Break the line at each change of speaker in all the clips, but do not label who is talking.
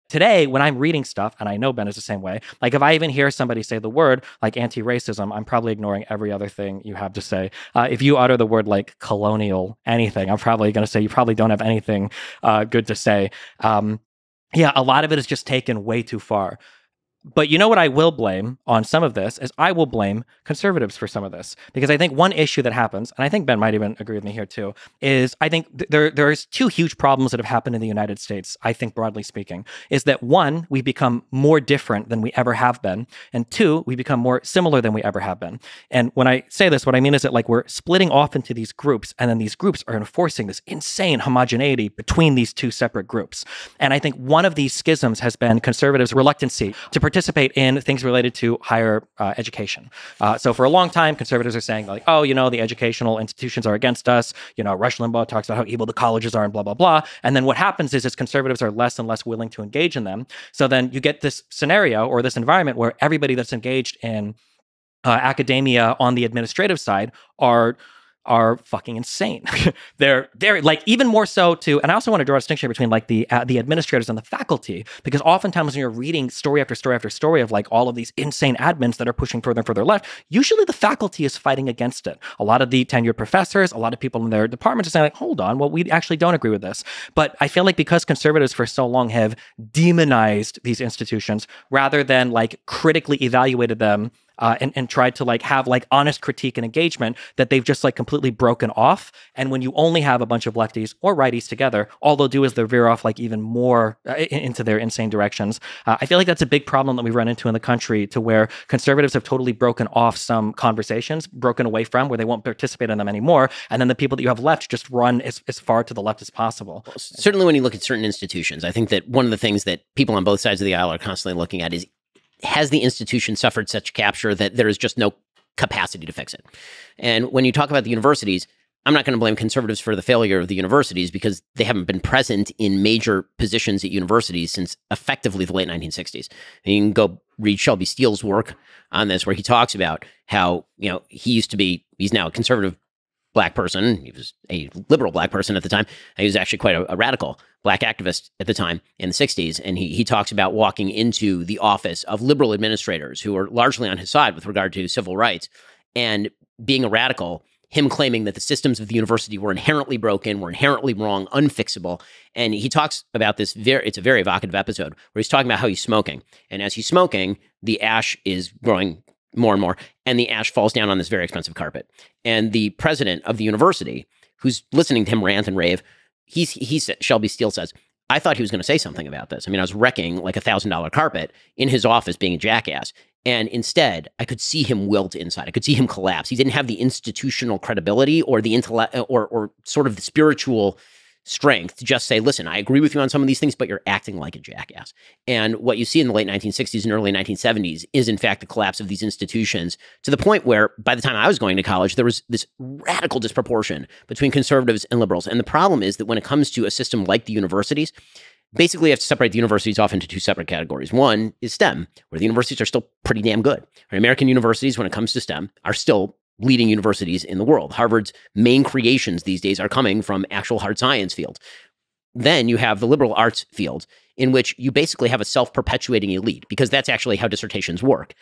Today, when I'm reading stuff, and I know Ben is the same way, like if I even hear somebody say the word like anti-racism, I'm probably ignoring every other thing you have to say. If you utter the word like colonial anything, I'm probably going to say you probably don't have anything good to say. Yeah, a lot of it is just taken way too far. But you know what I will blame on some of this is I will blame conservatives for some of this. Because I think one issue that happens, and I think Ben might even agree with me here too, is I think there's two huge problems that have happened in the United States, I think broadly speaking, is that one, we become more different than we ever have been. And two, we become more similar than we ever have been. And when I say this, what I mean is that like we're splitting off into these groups, and then these groups are enforcing this insane homogeneity between these two separate groups. And I think one of these schisms has been conservatives' reluctancy to participate in things related to higher education. So for a long time, conservatives are saying like, oh, the educational institutions are against us. Rush Limbaugh talks about how evil the colleges are and blah, blah, blah. And then what happens is conservatives are less and less willing to engage in them. So then you get this scenario or this environment where everybody that's engaged in academia on the administrative side are fucking insane. they're like even more so to, and I also want to draw a distinction between like the administrators and the faculty, because oftentimes when you're reading story after story after story of like all of these insane admins that are pushing further and further left, usually the faculty is fighting against it. A lot of the tenured professors, a lot of people in their departments are saying like, hold on, well, we actually don't agree with this. But I feel like because conservatives for so long have demonized these institutions rather than like critically evaluated them and tried to like have like honest critique and engagement, that they've just like completely broken off. And when you only have a bunch of lefties or righties together, all they'll do is they'll veer off like even more into their insane directions. I feel like that's a big problem that we run into in the country, to where conservatives have totally broken off some conversations, broken away from where they won't participate in them anymore. And then the people that you have left just run as far to the left as possible.
Well, certainly when you look at certain institutions, I think that one of the things that people on both sides of the aisle are constantly looking at is, has the institution suffered such capture that there is just no capacity to fix it? And when you talk about the universities, I'm not going to blame conservatives for the failure of the universities, because they haven't been present in major positions at universities since effectively the late 1960s. And you can go read Shelby Steele's work on this, where he talks about how, he's now a conservative Black person. He was a liberal Black person at the time. He was actually quite a radical Black activist at the time in the 60s. And he talks about walking into the office of liberal administrators who are largely on his side with regard to civil rights, and being a radical, him claiming that the systems of the university were inherently broken, were inherently wrong, unfixable. And he talks about this, it's a very evocative episode where he's talking about how he's smoking. And as he's smoking, the ash is growing more and more, and the ash falls down on this very expensive carpet. And the president of the university, who's listening to him rant and rave, Shelby Steele says, I thought he was going to say something about this. I mean, I was wrecking like $1,000 carpet in his office, being a jackass. And instead, I could see him wilt inside. I could see him collapse. He didn't have the institutional credibility or the intellect or sort of the spiritual strength to just say, listen, I agree with you on some of these things, but you're acting like a jackass. And what you see in the late 1960s and early 1970s is, in fact, the collapse of these institutions, to the point where by the time I was going to college, there was this radical disproportion between conservatives and liberals. And the problem is that when it comes to a system like the universities, basically you have to separate the universities off into two separate categories. One is STEM, where the universities are still pretty damn good. American universities, when it comes to STEM, are still leading universities in the world. Harvard's main creations these days are coming from actual hard science fields. Then you have the liberal arts field, in which you basically have a self-perpetuating elite, because that's actually how dissertations work.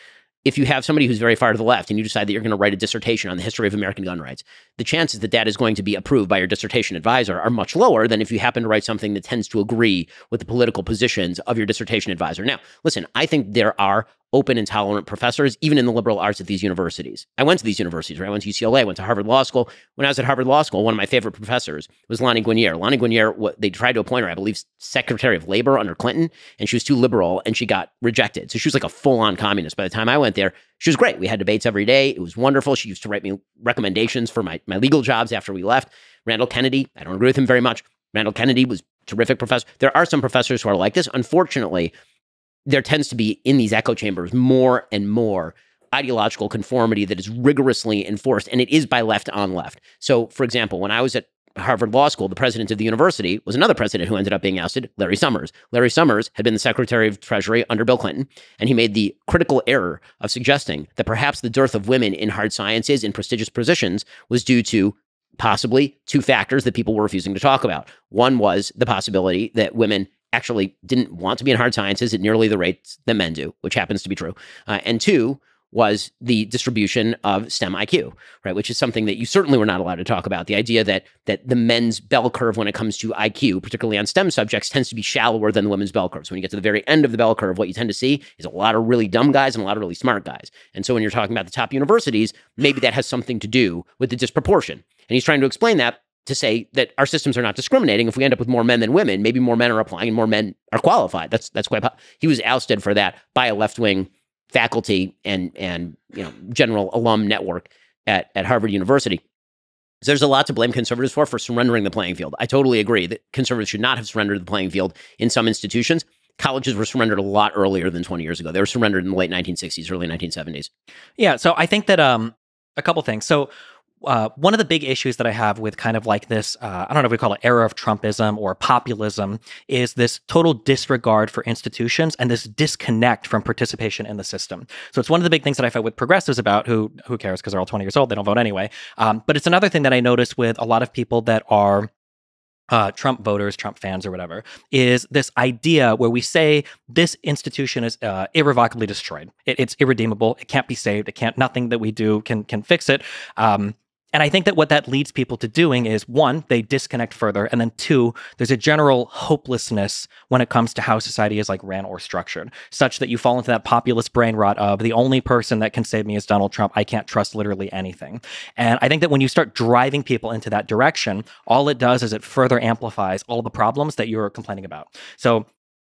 If you have somebody who's very far to the left and you decide that you're going to write a dissertation on the history of American gun rights, the chances that that is going to be approved by your dissertation advisor are much lower than if you happen to write something that tends to agree with the political positions of your dissertation advisor. Now, listen, I think there are open and tolerant professors, even in the liberal arts at these universities. I went to these universities, right? I went to UCLA, I went to Harvard Law School. When I was at Harvard Law School, one of my favorite professors was Lani Guinier. Lani Guinier, they tried to appoint her, I believe, Secretary of Labor under Clinton, and she was too liberal, and she got rejected. So she was like a full-on communist. By the time I went there, she was great. We had debates every day. It was wonderful. She used to write me recommendations for my legal jobs after we left. Randall Kennedy, I don't agree with him very much. Randall Kennedy was a terrific professor. There are some professors who are like this. Unfortunately, there tends to be in these echo chambers more and more ideological conformity that is rigorously enforced, and it is by left on left. So, for example, when I was at Harvard Law School, the president of the university was another president who ended up being ousted, Larry Summers. Larry Summers had been the Secretary of Treasury under Bill Clinton, and he made the critical error of suggesting that perhaps the dearth of women in hard sciences in prestigious positions was due to possibly two factors that people were refusing to talk about. One was the possibility that women actually didn't want to be in hard sciences at nearly the rates that men do, which happens to be true. And two was the distribution of STEM IQ, right? Which is something that you certainly were not allowed to talk about. The idea that the men's bell curve when it comes to IQ, particularly on STEM subjects, tends to be shallower than the women's bell curve. So when you get to the very end of the bell curve, what you tend to see is a lot of really dumb guys and a lot of really smart guys. And so when you're talking about the top universities, maybe that has something to do with the disproportion. And he's trying to explain that to say that our systems are not discriminating. If we end up with more men than women, maybe more men are applying and more men are qualified. That's quite. He was ousted for that by a left-wing faculty and general alum network at Harvard University. So there's a lot to blame conservatives for surrendering the playing field. I totally agree that conservatives should not have surrendered the playing field in some institutions. Colleges were surrendered a lot earlier than 20 years ago. They were surrendered in the late 1960s, early 1970s.
Yeah, so I think that a couple things. So one of the big issues that I have with kind of like this, I don't know if we call it era of Trumpism or populism, is this total disregard for institutions and this disconnect from participation in the system. So it's one of the big things that I fight with progressives about, who cares because they're all 20 years old, they don't vote anyway. But it's another thing that I notice with a lot of people that are Trump voters, Trump fans or whatever, is this idea where we say this institution is irrevocably destroyed. It's irredeemable. It can't be saved. Nothing that we do can fix it. And I think that what that leads people to doing is, one, they disconnect further. And then two, there's a general hopelessness when it comes to how society is like ran or structured, such that you fall into that populist brain rot of the only person that can save me is Donald Trump. I can't trust literally anything. And I think that when you start driving people into that direction, all it does is it further amplifies all the problems that you're complaining about. So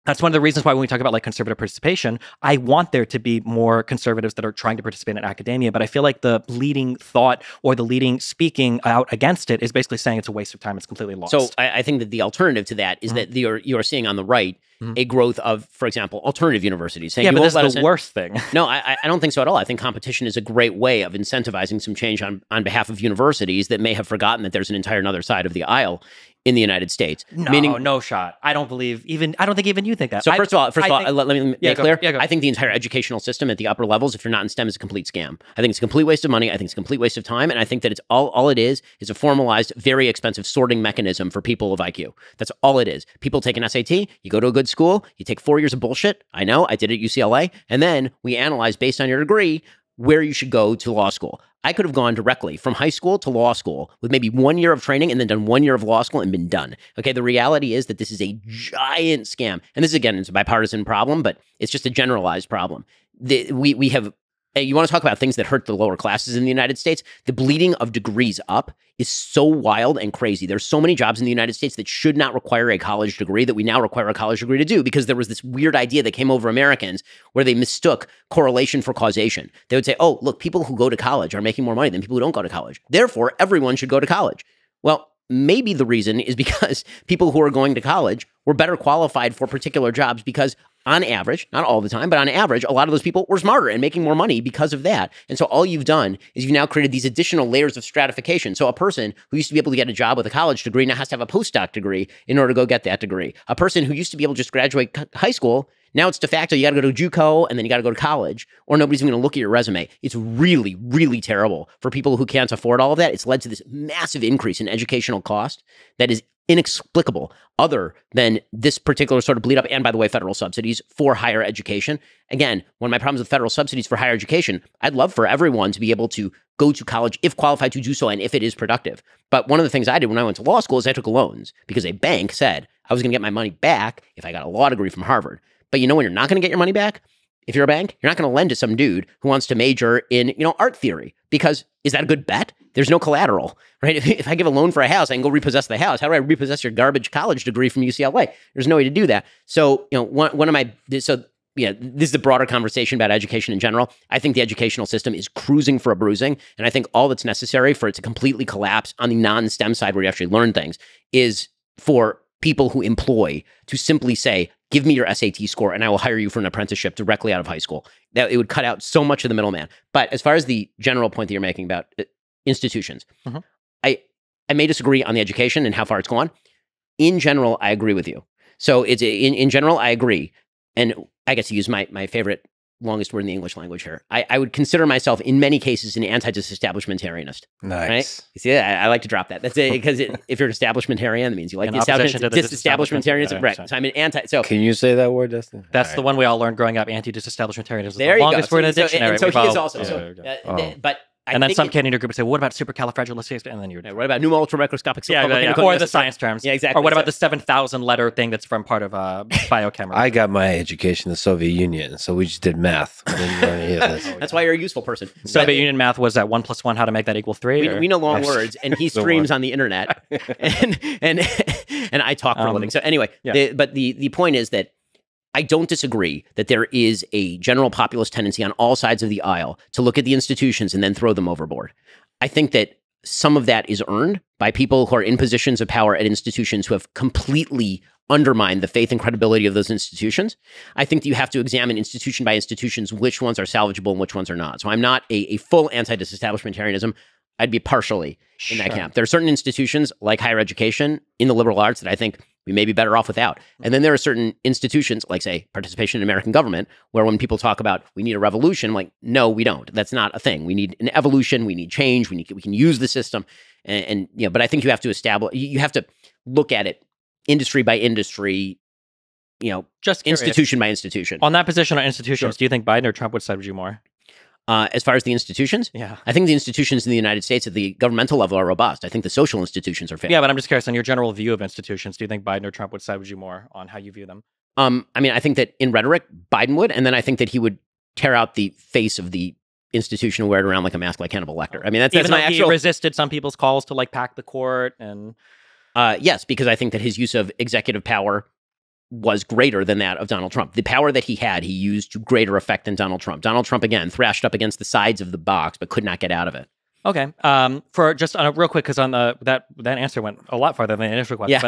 that's one of the reasons why when we talk about like conservative participation, I want there to be more conservatives that are trying to participate in academia, but I feel like the leading thought or the leading speaking out against it is basically saying it's a waste of time. It's completely lost.
So I think that the alternative to that is that you are seeing on the right a growth of, for example, alternative universities. Saying,
yeah, but this is the worst thing.
No, I don't think so at all. I think competition is a great way of incentivizing some change on behalf of universities that may have forgotten that there's an entire other side of the aisle in the United States.
No shot. I don't think even you think that.
So first of all, let me make clear.
Go.
I think the entire educational system at the upper levels, if you're not in STEM, is a complete scam. I think it's a complete waste of money. I think it's a complete waste of time. And I think that it's all it is a formalized, very expensive sorting mechanism for people of IQ. That's all it is. People take an SAT, you go to a good school, you take 4 years of bullshit. I know, I did it at UCLA. And then we analyze based on your degree where you should go to law school. I could have gone directly from high school to law school with maybe 1 year of training and then done 1 year of law school and been done. Okay, the reality is that this is a giant scam. And this, again, is a bipartisan problem, but it's just a generalized problem. We have, you want to talk about things that hurt the lower classes in the United States? The bleeding of degrees up is so wild and crazy. There's so many jobs in the United States that should not require a college degree that we now require a college degree to do, because there was this weird idea that came over Americans where they mistook correlation for causation. They would say, oh, look, people who go to college are making more money than people who don't go to college. Therefore, everyone should go to college. Well, maybe the reason is because people who are going to college were better qualified for particular jobs because on average, not all the time, but on average, a lot of those people were smarter and making more money because of that. And so all you've done is you've now created these additional layers of stratification. So a person who used to be able to get a job with a college degree now has to have a postdoc degree in order to go get that degree. A person who used to be able to just graduate high school, now it's de facto, you got to go to JUCO and then you got to go to college, or nobody's even going to look at your resume. It's really, really terrible for people who can't afford all of that. It's led to this massive increase in educational cost that is inexplicable other than this particular sort of bleed up. And by the way, federal subsidies for higher education. Again, one of my problems with federal subsidies for higher education, I'd love for everyone to be able to go to college if qualified to do so and if it is productive. But one of the things I did when I went to law school is I took loans because a bank said I was going to get my money back if I got a law degree from Harvard. But you know when you're not going to get your money back? If you're a bank, you're not going to lend to some dude who wants to major in, art theory, because is that a good bet? There's no collateral, right? If I give a loan for a house, I can go repossess the house. How do I repossess your garbage college degree from UCLA? There's no way to do that. So, this is the broader conversation about education in general. I think the educational system is cruising for a bruising. And I think all that's necessary for it to completely collapse on the non-STEM side where you actually learn things is for people who employ to simply say, give me your SAT score and I will hire you for an apprenticeship directly out of high school. That it would cut out so much of the middleman. But as far as the general point that you're making about institutions, I may disagree on the education and how far it's gone. In general, I agree with you. So it's in general, I agree. And I get to use my favorite longest word in the English language here. I would consider myself in many cases an anti-disestablishmentarianist.
Nice.
Right? You see, I like to drop that. That's it, because if you're an establishmentarian, that means you like the disestablishmentarianism. Right. So I'm an anti. So
can you say that word, Dustin?
That's the one we all learned growing up. Anti-disestablishmentarianism is
there
the longest word in the dictionary.
And so he is also. But
and then some kid in your group would say, "What about supercalifragilistic?" And then you're,
what about pneumo ultramicroscopic?
Or the science terms.
Yeah, exactly.
Or what about the 7,000 letter thing that's from part of biochemistry?
I got my education in the Soviet Union, so we just did math. We didn't learn any of this.
That's why you're a useful person.
Soviet Union math was that 1 + 1, how to make that equal 3.
We know long words, and he streams on the internet, and I talk for a living. So anyway, but the point is that I don't disagree that there is a general populist tendency on all sides of the aisle to look at the institutions and then throw them overboard. I think that some of that is earned by people who are in positions of power at institutions who have completely undermined the faith and credibility of those institutions. I think that you have to examine institution by institutions which ones are salvageable and which ones are not. So I'm not a full anti-disestablishmentarianism. I'd be partially in that camp. There are certain institutions like higher education in the liberal arts that I think we may be better off without. And then there are certain institutions like, say, participation in American government, where when people talk about we need a revolution, I'm like, no, we don't. That's not a thing. We need an evolution. We need change. We can use the system. And but I think you have to you have to look at it industry by industry,
just
institution by institution.
On that position on institutions, do you think Biden or Trump would side with you more?
As far as the institutions, I think the institutions in the United States at the governmental level are robust. I think the social institutions are failing.
Yeah, but I'm just curious on your general view of institutions. Do you think Biden or Trump would side with you more on how you view them?
I mean, I think that in rhetoric, Biden would, and then I think that he would tear out the face of the institution and wear it around like a mask, like Hannibal Lecter. I mean, that's my actual.
He resisted some people's calls to pack the court, and
yes, because I think that his use of executive power was greater than that of Donald Trump. The power that he had, he used to greater effect than Donald Trump. Donald Trump, again, thrashed up against the sides of the box, but could not get out of it.
Okay. For just on a real quick, because on that answer went a lot farther than the initial question.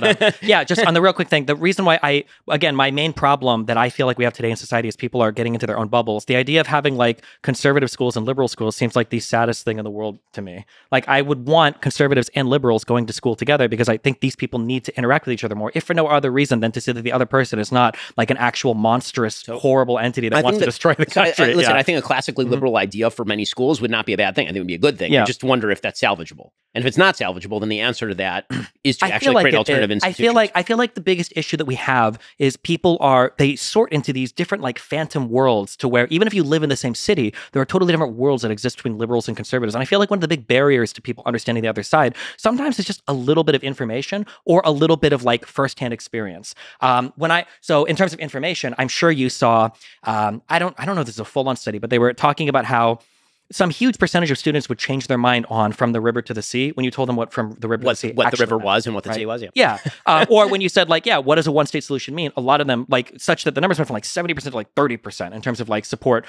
Yeah.
But just on the real quick thing, the reason why my main problem that I feel like we have today in society is people are getting into their own bubbles. The idea of having conservative schools and liberal schools seems like the saddest thing in the world to me. I would want conservatives and liberals going to school together, because I think these people need to interact with each other more, if for no other reason than to see that the other person is not an actual monstrous, horrible entity that wants to destroy the country.
Listen, I think a classically liberal idea for many schools would not be a bad thing. I think it would be a good thing. I just wonder if that's salvageable. And if it's not salvageable, then the answer to that is to actually create alternative institutions.
I feel like the biggest issue that we have is people they sort into these different phantom worlds, to where even if you live in the same city, there are totally different worlds that exist between liberals and conservatives. And I feel like one of the big barriers to people understanding the other side sometimes is just a little bit of information or a little bit of firsthand experience. So in terms of information, I'm sure you saw, I don't know if this is a full-on study, but they were talking about how some huge percentage of students would change their mind on From the River to the Sea when you told them what From the River to the Sea
what the river
meant,
was and what the sea was.
Yeah. Or when you said what does a one-state solution mean? A lot of them such that the numbers went from 70% to 30% in terms of support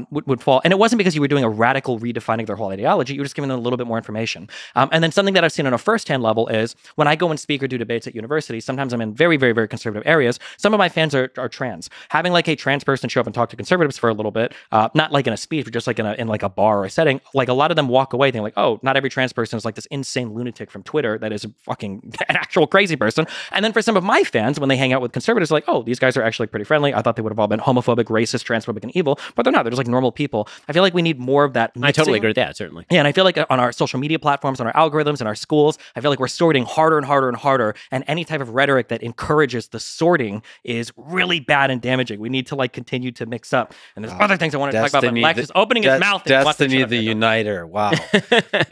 would fall. And it wasn't because you were doing a radical redefining their whole ideology. You were just giving them a little bit more information. And then something that I've seen on a first-hand level is when I go and speak or do debates at universities, sometimes I'm in very, very, very conservative areas. Some of my fans are trans. Having a trans person show up and talk to conservatives for a little bit, not in a speech, but just in a bar or a setting, a lot of them walk away thinking oh, not every trans person is this insane lunatic from Twitter that is an actual crazy person. And then for some of my fans, when they hang out with conservatives, oh, these guys are actually pretty friendly. I thought they would have all been homophobic, racist, transphobic, and evil, but they're not. They're just normal people. I feel like we need more of that mixing.
I totally agree with that, certainly.
Yeah, and I feel like on our social media platforms, on our algorithms, in our schools, I feel like we're sorting harder and harder and harder, and any type of rhetoric that encourages the sorting is really bad and damaging. We need to continue to mix up. And there's other things I wanted to talk about, but Lex is opening his mouth.
Destiny the Uniter. Wow. All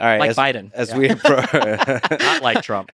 right.
Biden.
We
not like Trump.